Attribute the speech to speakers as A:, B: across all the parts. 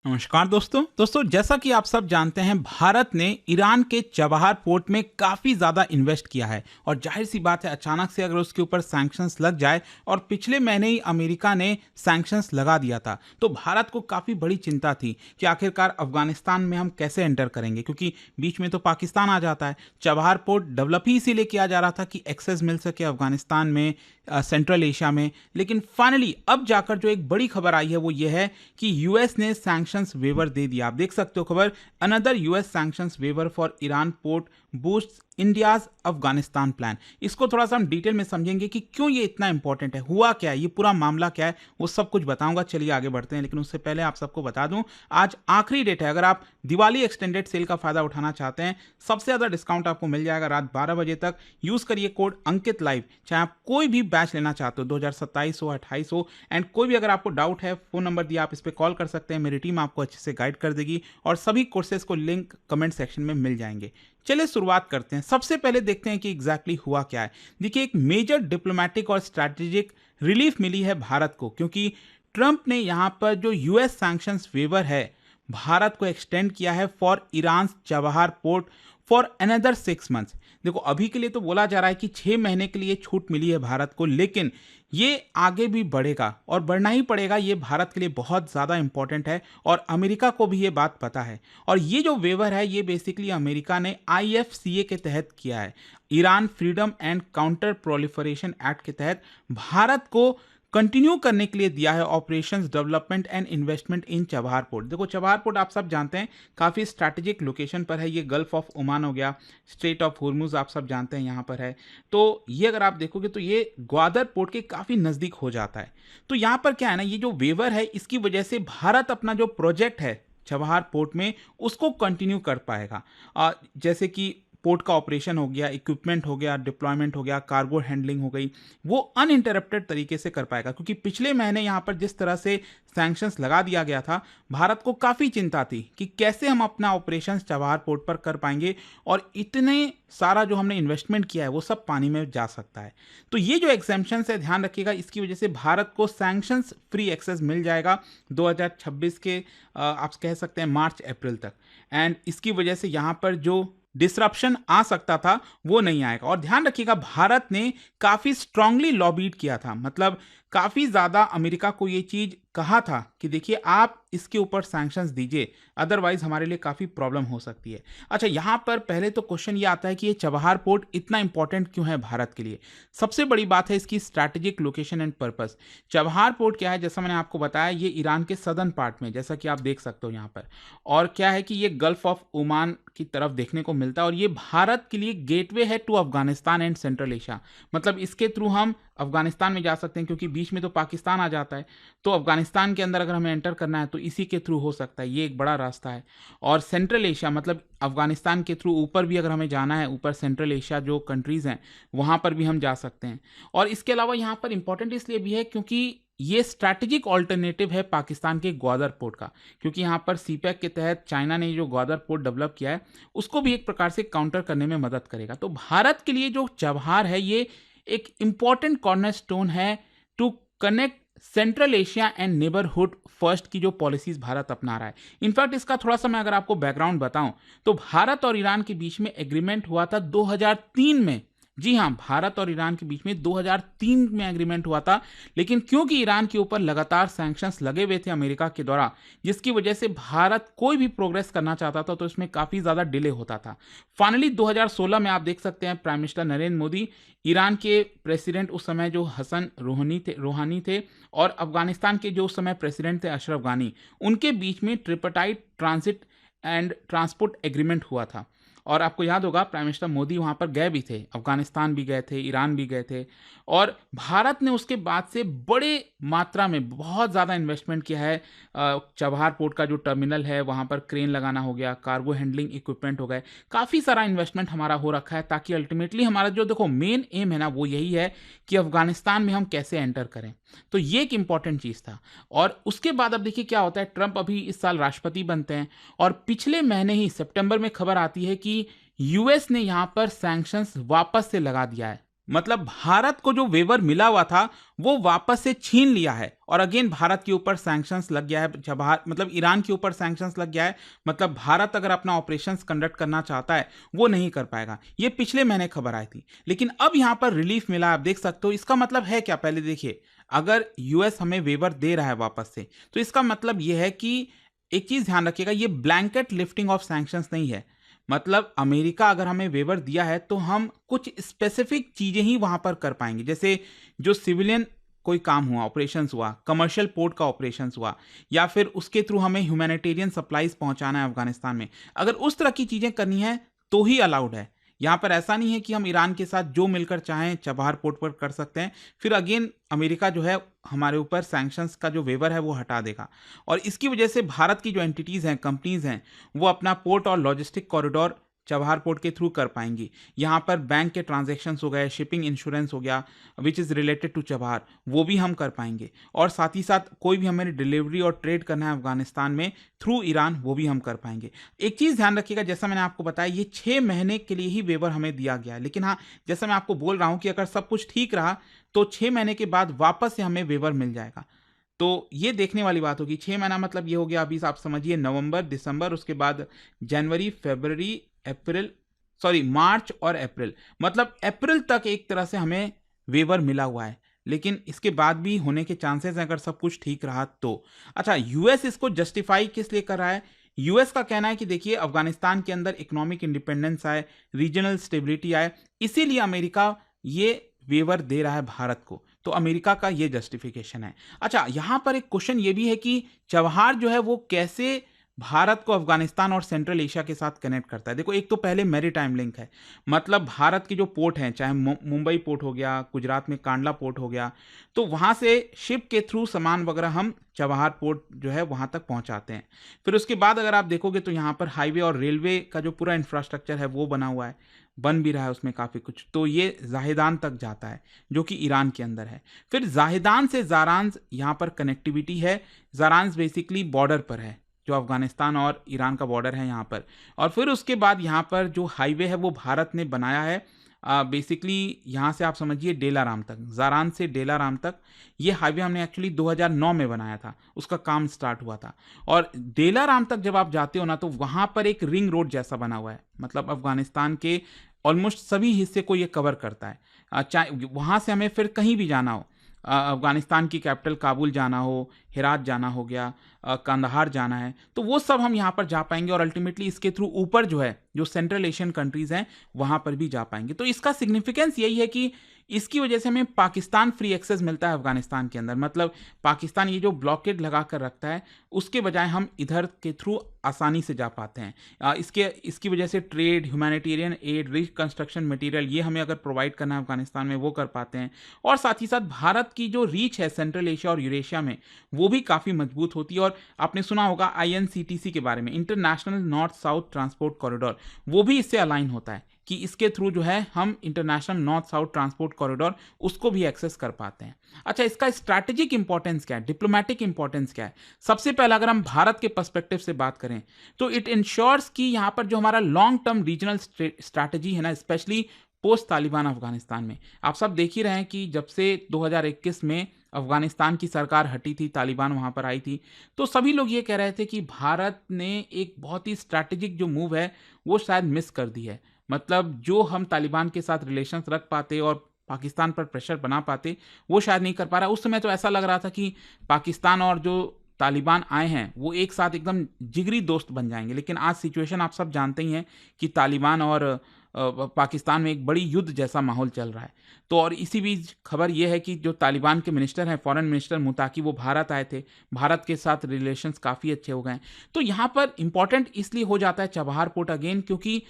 A: नमस्कार दोस्तों जैसा कि आप सब जानते हैं, भारत ने ईरान के चबहार पोर्ट में काफ़ी ज़्यादा इन्वेस्ट किया है। और जाहिर सी बात है, अचानक से अगर उसके ऊपर सैंक्शंस लग जाए और पिछले महीने ही अमेरिका ने सैंक्शंस लगा दिया था, तो भारत को काफ़ी बड़ी चिंता थी कि आखिरकार अफगानिस्तान में हम कैसे एंटर करेंगे, क्योंकि बीच में तो पाकिस्तान आ जाता है। चबहार पोर्ट डेवलप ही इसीलिए किया जा रहा था कि एक्सेस मिल सके अफगानिस्तान में, सेंट्रल एशिया में। लेकिन फाइनली अब जाकर जो एक बड़ी खबर आई है वो ये है कि यूएस ने सैंक्शंस वेवर दे दिया। आप देख सकते हो खबर, another US sanctions waiver for Iran port boosts India's Afghanistan plan. इसको थोड़ा सा हम डिटेल में समझेंगे कि क्यों ये इतना इंपॉर्टेंट है, हुआ क्या है, ये पूरा मामला क्या है, वो सब कुछ बताऊंगा। चलिए आगे बढ़ते हैं, लेकिन उससे पहले आप सबको बता दूं, आज आखिरी डेट है। अगर आप दिवाली एक्सटेंडेड सेल का फायदा उठाना चाहते हैं, सबसे ज्यादा डिस्काउंट आपको मिल जाएगा रात 12 बजे तक। यूज करिए कोड अंकित लाइव, चाहे आप कोई भी बैच लेना चाहते हो, 2027 हो, 28 हो। एंड कोई भी अगर आपको डाउट है, फोन नंबर दिया, आप इस पर कॉल कर सकते हैं, मेरी टीम आपको अच्छे से गाइड कर देगी। और सभी कोर्सेज को लिंक कमेंट सेक्शन में मिल जाएंगे। चलिए शुरुआत करते हैं। सबसे पहले देखते हैं कि एग्जैक्टली हुआ क्या है। देखिए, एक मेजर डिप्लोमेटिक और स्ट्रैटेजिक रिलीफ मिली है भारत को, क्योंकि ट्रंप ने यहां पर जो यूएस सैंक्शंस वेवर है, भारत को एक्सटेंड किया है for Iran Chabahar port for another 6 months. देखो, अभी के लिए तो बोला जा रहा है कि 6 महीने के लिए छूट मिली है भारत को, लेकिन ये आगे भी बढ़ेगा और बढ़ना ही पड़ेगा। ये भारत के लिए बहुत ज़्यादा इंपॉर्टेंट है और अमेरिका को भी ये बात पता है। और ये जो वेवर है, ये बेसिकली अमेरिका ने आईएफसीए के तहत किया है, Iran freedom and counter proliferation act के तहत भारत को कंटिन्यू करने के लिए दिया है operations development and investment in Chabahar port. देखो, चबहार पोर्ट आप सब जानते हैं काफ़ी स्ट्रैटेजिक लोकेशन पर है। ये गल्फ ऑफ ओमान हो गया, स्ट्रेट ऑफ हुर्मुज आप सब जानते हैं यहाँ पर है। तो ये अगर आप देखोगे तो ये ग्वादर पोर्ट के काफ़ी नज़दीक हो जाता है। तो यहाँ पर क्या है ना, ये जो वेवर है, इसकी वजह से भारत अपना जो प्रोजेक्ट है चबहार पोर्ट में, उसको कंटिन्यू कर पाएगा। जैसे कि पोर्ट का ऑपरेशन हो गया, इक्विपमेंट हो गया, डिप्लॉयमेंट हो गया, कार्गो हैंडलिंग हो गई, वो अनइंटरप्टेड तरीके से कर पाएगा। क्योंकि पिछले महीने यहाँ पर जिस तरह से सैंक्शंस लगा दिया गया था, भारत को काफ़ी चिंता थी कि कैसे हम अपना ऑपरेशन चबहार पोर्ट पर कर पाएंगे, और इतने सारा जो हमने इन्वेस्टमेंट किया है वो सब पानी में जा सकता है। तो ये जो एग्जेम्पशन है, ध्यान रखिएगा, इसकी वजह से भारत को सैंक्शंस फ्री एक्सेस मिल जाएगा 2026 के आप कह सकते हैं मार्च अप्रैल तक। एंड इसकी वजह से यहाँ पर जो डिसरप्शन आ सकता था वो नहीं आएगा। और ध्यान रखिएगा, भारत ने काफी स्ट्रांगली लॉबीड किया था, मतलब काफी ज्यादा अमेरिका को ये चीज कहा था कि देखिए, आप इसके ऊपर सैंक्शंस दीजिए, अदरवाइज हमारे लिए काफी प्रॉब्लम हो सकती है। अच्छा, यहां पर पहले तो क्वेश्चन ये आता है कि ये चबहार पोर्ट इतना इंपॉर्टेंट क्यों है भारत के लिए। सबसे बड़ी बात है इसकी strategic location and purpose. Chabahar port क्या है, जैसा मैंने आपको बताया, ये ईरान के सदर्न पार्ट में, जैसा कि आप देख सकते हो यहाँ पर। और क्या है कि ये गल्फ ऑफ ओमान की तरफ देखने को मिलता है, और ये भारत के लिए गेटवे है to Afghanistan and central Asia. मतलब इसके थ्रू हम अफगानिस्तान में जा सकते हैं, क्योंकि बीच में तो पाकिस्तान आ जाता है। तो अफगानिस्तान के अंदर अगर हमें एंटर करना है तो इसी के थ्रू हो सकता है, ये एक बड़ा रास्ता है। और सेंट्रल एशिया, मतलब अफगानिस्तान के थ्रू ऊपर भी अगर हमें जाना है, ऊपर सेंट्रल एशिया जो कंट्रीज हैं वहां पर भी हम जा सकते हैं। और इसके अलावा यहाँ पर इंपॉर्टेंट इसलिए भी है क्योंकि ये स्ट्रैटेजिक ऑल्टरनेटिव है पाकिस्तान के ग्वादर पोर्ट का। क्योंकि यहाँ पर सीपैक के तहत चाइना ने जो ग्वादर पोर्ट डेवलप किया है, उसको भी एक प्रकार से काउंटर करने में मदद करेगा। तो भारत के लिए जो चबहार है, ये एक इंपॉर्टेंट कॉर्नरस्टोन है to connect central Asia and neighbourhood first की जो पॉलिसीज भारत अपना रहा है। इनफैक्ट इसका थोड़ा सा मैं अगर आपको बैकग्राउंड बताऊं, तो भारत और ईरान के बीच में एग्रीमेंट हुआ था 2003 में। जी हाँ, भारत और ईरान के बीच में 2003 में एग्रीमेंट हुआ था। लेकिन क्योंकि ईरान के ऊपर लगातार सैंक्शंस लगे हुए थे अमेरिका के द्वारा, जिसकी वजह से भारत कोई भी प्रोग्रेस करना चाहता था तो इसमें काफ़ी ज़्यादा डिले होता था। फाइनली 2016 में आप देख सकते हैं, prime minister Narendra Modi, Iran के प्रेसिडेंट उस समय जो हसन रूहानी थे, और अफगानिस्तान के जो उस समय प्रेसिडेंट थे अशरफ गानी, उनके बीच में ट्रिपटाइट ट्रांजिट एंड ट्रांसपोर्ट एग्रीमेंट हुआ था। और आपको याद होगा, प्राइम मिनिस्टर मोदी वहाँ पर गए भी थे, अफगानिस्तान भी गए थे, ईरान भी गए थे। और भारत ने उसके बाद से बड़े मात्रा में बहुत ज़्यादा इन्वेस्टमेंट किया है। चबहार पोर्ट का जो टर्मिनल है वहाँ पर क्रेन लगाना हो गया, कार्गो हैंडलिंग इक्विपमेंट हो गए, काफ़ी सारा इन्वेस्टमेंट हमारा हो रखा है, ताकि अल्टीमेटली हमारा जो देखो मेन एम है ना, वो यही है कि अफगानिस्तान में हम कैसे एंटर करें। तो ये एक इंपॉर्टेंट चीज़ था। और उसके बाद अब देखिए क्या होता है, ट्रंप अभी इस साल राष्ट्रपति बनते हैं, और पिछले महीने ही सितंबर में खबर आती है कि यूएस ने यहां पर सैंक्शंस वापस से लगा दिया है। मतलब भारत को जो वेवर मिला हुआ था वो वापस से छीन लिया है और अगेन भारत के ऊपर सैंक्शंस लग गया है। जब मतलब ईरान के ऊपर सैंक्शंस लग गया है, मतलब भारत अगर अपना ऑपरेशंस कंडक्ट करना चाहता है वो नहीं कर पाएगा। ये पिछले महीने खबर आई थी, लेकिन अब यहां पर रिलीफ मिला, आप देख सकते हो। इसका मतलब है क्या, पहले देखिए, अगर यूएस हमें वेवर दे रहा है वापस से, तो इसका मतलब यह है कि एक चीज ध्यान रखिएगा, ये ब्लैंकेट लिफ्टिंग ऑफ सैंक्शंस नहीं है। मतलब अमेरिका अगर हमें वेवर दिया है तो हम कुछ स्पेसिफिक चीजें ही वहां पर कर पाएंगे, जैसे जो सिविलियन कोई काम हुआ, ऑपरेशंस हुआ, कमर्शियल पोर्ट का ऑपरेशंस हुआ, या फिर उसके थ्रू हमें ह्यूमैनिटेरियन सप्लाईज पहुंचाना है अफगानिस्तान में, अगर उस तरह की चीजें करनी है तो ही अलाउड है। यहां पर ऐसा नहीं है कि हम ईरान के साथ जो मिलकर चाहें चबहार पोर्ट पर कर सकते हैं, फिर अगेन अमेरिका जो है हमारे ऊपर सैंक्शंस का जो वेवर है वो हटा देगा। और इसकी वजह से भारत की जो एंटिटीज हैं, कंपनीज हैं, वो अपना पोर्ट और लॉजिस्टिक कॉरिडोर चबहार पोर्ट के थ्रू कर पाएंगी। यहाँ पर बैंक के ट्रांजैक्शंस हो गए, शिपिंग इंश्योरेंस हो गया which is related to Chabahar, वो भी हम कर पाएंगे। और साथ ही साथ कोई भी हमें डिलीवरी और ट्रेड करना है अफगानिस्तान में थ्रू ईरान, वो भी हम कर पाएंगे। एक चीज़ ध्यान रखिएगा, जैसा मैंने आपको बताया, ये 6 महीने के लिए ही वेवर हमें दिया गया है, लेकिन हाँ, जैसा मैं आपको बोल रहा हूँ कि अगर सब कुछ ठीक रहा तो 6 महीने के बाद वापस से हमें वेवर मिल जाएगा। तो ये देखने वाली बात होगी। 6 महीना मतलब ये हो गया, अभी आप समझिए नवंबर, दिसंबर, उसके बाद जनवरी, फरवरी, अप्रैल, सॉरी मार्च और अप्रैल, मतलब अप्रैल तक एक तरह से हमें वेवर मिला हुआ है। लेकिन इसके बाद भी होने के चांसेस हैं अगर सब कुछ ठीक रहा तो। अच्छा, यूएस इसको जस्टिफाई किस लिए कर रहा है? यूएस का कहना है कि देखिए, अफगानिस्तान के अंदर इकोनॉमिक इंडिपेंडेंस आए, रीजनल स्टेबिलिटी आए, इसीलिए अमेरिका ये वेवर दे रहा है भारत को। तो अमेरिका का ये जस्टिफिकेशन है। अच्छा, यहां पर एक क्वेश्चन ये भी है कि चबहार जो है वो कैसे भारत को अफगानिस्तान और सेंट्रल एशिया के साथ कनेक्ट करता है। देखो, एक तो पहले मैरीटाइम लिंक है, मतलब भारत के जो पोर्ट हैं, चाहे मुंबई पोर्ट हो गया, गुजरात में कांडला पोर्ट हो गया, तो वहां से शिप के थ्रू सामान वगैरह हम चबहार पोर्ट जो है वहां तक पहुंचाते हैं। फिर उसके बाद अगर आप देखोगे तो यहाँ पर हाईवे और रेलवे का जो पूरा इंफ्रास्ट्रक्चर है वो बना हुआ है, बन भी रहा है उसमें काफ़ी कुछ। तो ये जाहिदान तक जाता है जो कि ईरान के अंदर है। फिर जाहिदान से जारांज यहाँ पर कनेक्टिविटी है। जारांज बेसिकली बॉर्डर पर है, जो अफगानिस्तान और ईरान का बॉर्डर है यहाँ पर। और फिर उसके बाद यहाँ पर जो हाईवे है वो भारत ने बनाया है। बेसिकली यहाँ से आप समझिए डेलाराम तक, जारान से डेलाराम तक, ये हाईवे हमने एक्चुअली 2009 में बनाया था, उसका काम स्टार्ट हुआ था। और डेलाराम तक जब आप जाते हो ना, तो वहाँ पर एक रिंग रोड जैसा बना हुआ है, मतलब अफगानिस्तान के ऑलमोस्ट सभी हिस्से को ये कवर करता है। चाहे वहाँ से हमें फिर कहीं भी जाना हो, अफगानिस्तान की कैपिटल काबुल जाना हो, हेरात जाना हो गया, कंदहार जाना है, तो वो सब हम यहाँ पर जा पाएंगे। और अल्टीमेटली इसके थ्रू ऊपर जो है, जो सेंट्रल एशियन कंट्रीज हैं, वहाँ पर भी जा पाएंगे। तो इसका सिग्निफिकेंस यही है कि इसकी वजह से हमें पाकिस्तान फ्री एक्सेस मिलता है अफगानिस्तान के अंदर। मतलब पाकिस्तान ये जो ब्लॉकेड लगा कर रखता है, उसके बजाय हम इधर के थ्रू आसानी से जा पाते हैं। इसकी वजह से trade, humanitarian add, reconstruction material, ये हमें अगर प्रोवाइड करना है अफगानिस्तान में, वो कर पाते हैं। और साथ ही साथ भारत की जो रीच है सेंट्रल एशिया और यूरेशिया में, वो भी काफ़ी मजबूत होती है। और आपने सुना होगा INCTC के बारे में, international north south transport corridor, वो भी इससे अलाइन होता है कि इसके थ्रू जो है हम international north south transport corridor उसको भी एक्सेस कर पाते हैं। अच्छा, इसका स्ट्रैटेजिक इंपॉर्टेंस क्या है, डिप्लोमेटिक इंपॉर्टेंस क्या है? सबसे पहला अगर हम भारत के पर्सपेक्टिव से बात करें तो इट इंश्योर्स कि यहाँ पर जो हमारा लॉन्ग टर्म रीजनल स्ट्रैटेजी है ना, स्पेशली पोस्ट तालिबान अफगानिस्तान में, आप सब देख ही रहे हैं कि जब से 2021 में अफगानिस्तान की सरकार हटी थी, तालिबान वहां पर आई थी, तो सभी लोग ये कह रहे थे कि भारत ने एक बहुत ही स्ट्रैटेजिक जो मूव है वो शायद मिस कर दी है। मतलब जो हम तालिबान के साथ रिलेशंस रख पाते और पाकिस्तान पर प्रेशर बना पाते, वो शायद नहीं कर पा रहा। उस समय तो ऐसा लग रहा था कि पाकिस्तान और जो तालिबान आए हैं वो एक साथ एकदम जिगरी दोस्त बन जाएंगे। लेकिन आज सिचुएशन आप सब जानते ही हैं कि तालिबान और पाकिस्तान में एक बड़ी युद्ध जैसा माहौल चल रहा है। तो और इसी बीच खबर यह है कि जो तालिबान के मिनिस्टर हैं, फॉरेन मिनिस्टर मुताकी, वो भारत आए थे, भारत के साथ रिलेशंस काफ़ी अच्छे हो गए। तो यहाँ पर इंपॉर्टेंट इसलिए हो जाता है चबहार पोर्ट अगेन, क्योंकि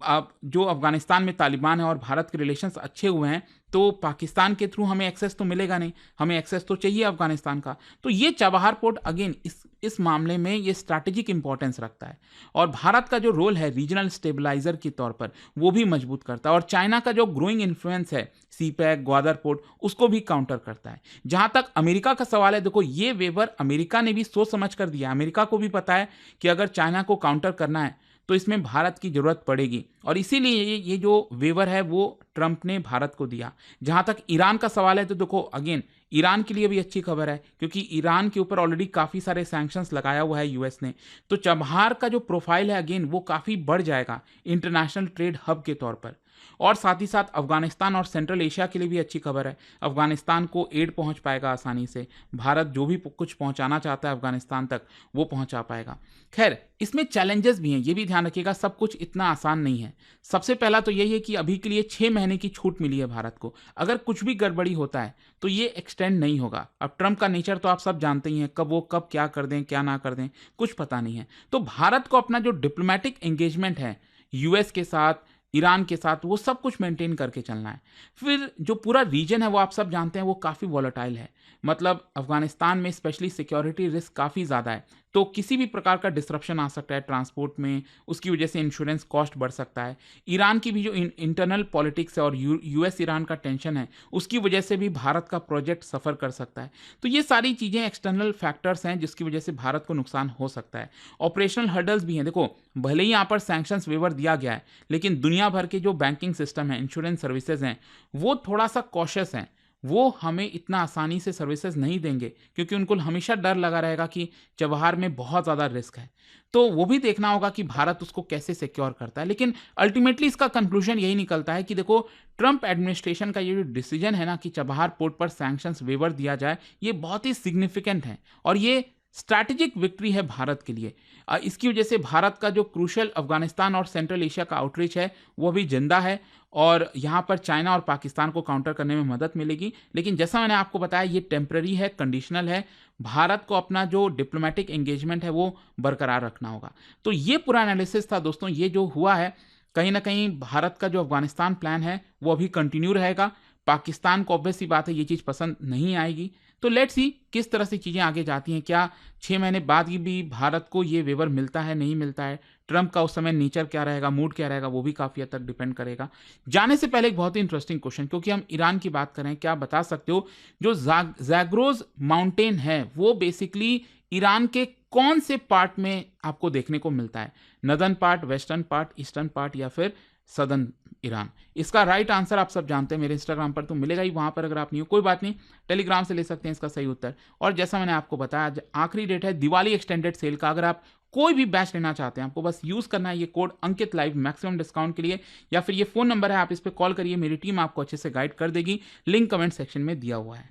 A: अब जो अफगानिस्तान में तालिबान है और भारत के रिलेशंस अच्छे हुए हैं, तो पाकिस्तान के थ्रू हमें एक्सेस तो मिलेगा नहीं, हमें एक्सेस तो चाहिए अफगानिस्तान का। तो ये चबहार पोर्ट अगेन इस मामले में ये स्ट्रैटेजिक इंपॉर्टेंस रखता है। और भारत का जो रोल है रीजनल स्टेबलाइजर के तौर पर, वो भी मजबूत करता है। और चाइना का जो ग्रोइंग इन्फ्लुएंस है सीपैक, ग्वादर पोर्ट, उसको भी काउंटर करता है। जहां तक अमेरिका का सवाल है, देखो ये वेवर अमेरिका ने भी सोच समझ कर दिया। अमेरिका को भी पता है कि अगर चाइना को काउंटर करना है तो इसमें भारत की ज़रूरत पड़ेगी और इसीलिए ये जो वेवर है वो ट्रंप ने भारत को दिया। जहाँ तक ईरान का सवाल है तो देखो अगेन ईरान के लिए भी अच्छी खबर है क्योंकि ईरान के ऊपर ऑलरेडी काफ़ी सारे सैंक्शंस लगाया हुआ है यूएस ने। तो चबहार का जो प्रोफाइल है अगेन वो काफ़ी बढ़ जाएगा इंटरनेशनल ट्रेड हब के तौर पर। और साथ ही साथ अफगानिस्तान और सेंट्रल एशिया के लिए भी अच्छी खबर है। अफगानिस्तान को एड पहुंच पाएगा आसानी से, भारत जो भी कुछ पहुंचाना चाहता है अफगानिस्तान तक वो पहुंचा पाएगा। खैर इसमें चैलेंजेस भी हैं, ये भी ध्यान रखिएगा, सब कुछ इतना आसान नहीं है। सबसे पहला तो यही है कि अभी के लिए 6 महीने की छूट मिली है भारत को, अगर कुछ भी गड़बड़ी होता है तो ये एक्सटेंड नहीं होगा। अब ट्रंप का नेचर तो आप सब जानते ही हैं, कब क्या कर दें क्या ना कर दें कुछ पता नहीं है। तो भारत को अपना जो डिप्लोमेटिक एंगेजमेंट है यूएस के साथ, ईरान के साथ, वो सब कुछ मेंटेन करके चलना है। फिर जो पूरा रीजन है वो आप सब जानते हैं वो काफ़ी वॉलेटाइल है, मतलब अफगानिस्तान में स्पेशली सिक्योरिटी रिस्क काफ़ी ज़्यादा है, तो किसी भी प्रकार का डिसरप्शन आ सकता है ट्रांसपोर्ट में, उसकी वजह से इंश्योरेंस कॉस्ट बढ़ सकता है। ईरान की भी जो इंटरनल पॉलिटिक्स है और यूएस ईरान का टेंशन है उसकी वजह से भी भारत का प्रोजेक्ट सफ़र कर सकता है। तो ये सारी चीज़ें एक्सटर्नल फैक्टर्स हैं जिसकी वजह से भारत को नुकसान हो सकता है। ऑपरेशनल हर्डल्स भी हैं, देखो भले ही यहाँ पर सैंक्शंस वेवर दिया गया है लेकिन दुनिया भर के जो बैंकिंग सिस्टम है, इंश्योरेंस सर्विसेज हैं, वो थोड़ा सा कॉशियस हैं, वो हमें इतना आसानी से सर्विसेज नहीं देंगे क्योंकि उनको हमेशा डर लगा रहेगा कि चबहार में बहुत ज़्यादा रिस्क है। तो वो भी देखना होगा कि भारत उसको कैसे सिक्योर करता है। लेकिन अल्टीमेटली इसका कंक्लूजन यही निकलता है कि देखो ट्रंप एडमिनिस्ट्रेशन का ये जो डिसीजन है ना कि चबहार पोर्ट पर सैंक्शंस वेवर दिया जाए, ये बहुत ही सिग्निफिकेंट है और ये स्ट्रैटेजिक विक्ट्री है भारत के लिए। इसकी वजह से भारत का जो क्रूशियल अफगानिस्तान और सेंट्रल एशिया का आउटरीच है वो भी जिंदा है और यहाँ पर चाइना और पाकिस्तान को काउंटर करने में मदद मिलेगी। लेकिन जैसा मैंने आपको बताया ये टेम्पररी है, कंडीशनल है, भारत को अपना जो डिप्लोमेटिक एंगेजमेंट है वो बरकरार रखना होगा। तो ये पूरा एनालिसिस था दोस्तों। ये जो हुआ है कहीं ना कहीं भारत का जो अफगानिस्तान प्लान है वो अभी कंटिन्यू रहेगा। पाकिस्तान को ऑब्वियस सी बात है ये चीज़ पसंद नहीं आएगी। तो लेट्स सी किस तरह से चीज़ें आगे जाती हैं, क्या 6 महीने बाद भी भारत को ये वेवर मिलता है नहीं मिलता है, ट्रंप का उस समय नेचर क्या रहेगा, मूड क्या रहेगा, वो भी काफ़ी हद तक डिपेंड करेगा। जाने से पहले एक बहुत ही इंटरेस्टिंग क्वेश्चन, क्योंकि हम ईरान की बात करें, क्या बता सकते हो जो जैग्रोज माउंटेन है वो बेसिकली ईरान के कौन से पार्ट में आपको देखने को मिलता है, northern part, western part, eastern part या फिर सदर्न ईरान? इसका राइट आंसर आप सब जानते हैं, मेरे इंस्टाग्राम पर तो मिलेगा ही, वहां पर अगर आप नहीं हो कोई बात नहीं, टेलीग्राम से ले सकते हैं इसका सही उत्तर। और जैसा मैंने आपको बताया आज आखिरी डेट है दिवाली एक्सटेंडेड सेल का, अगर आप कोई भी बैच लेना चाहते हैं आपको बस यूज करना है ये कोड अंकित लाइव मैक्सिमम डिस्काउंट के लिए, या फिर ये फोन नंबर है आप इस पर कॉल करिए, मेरी टीम आपको अच्छे से गाइड कर देगी, लिंक कमेंट सेक्शन में दिया हुआ है।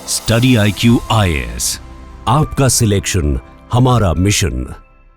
B: स्टडी IQ IAS, आपका सिलेक्शन हमारा मिशन।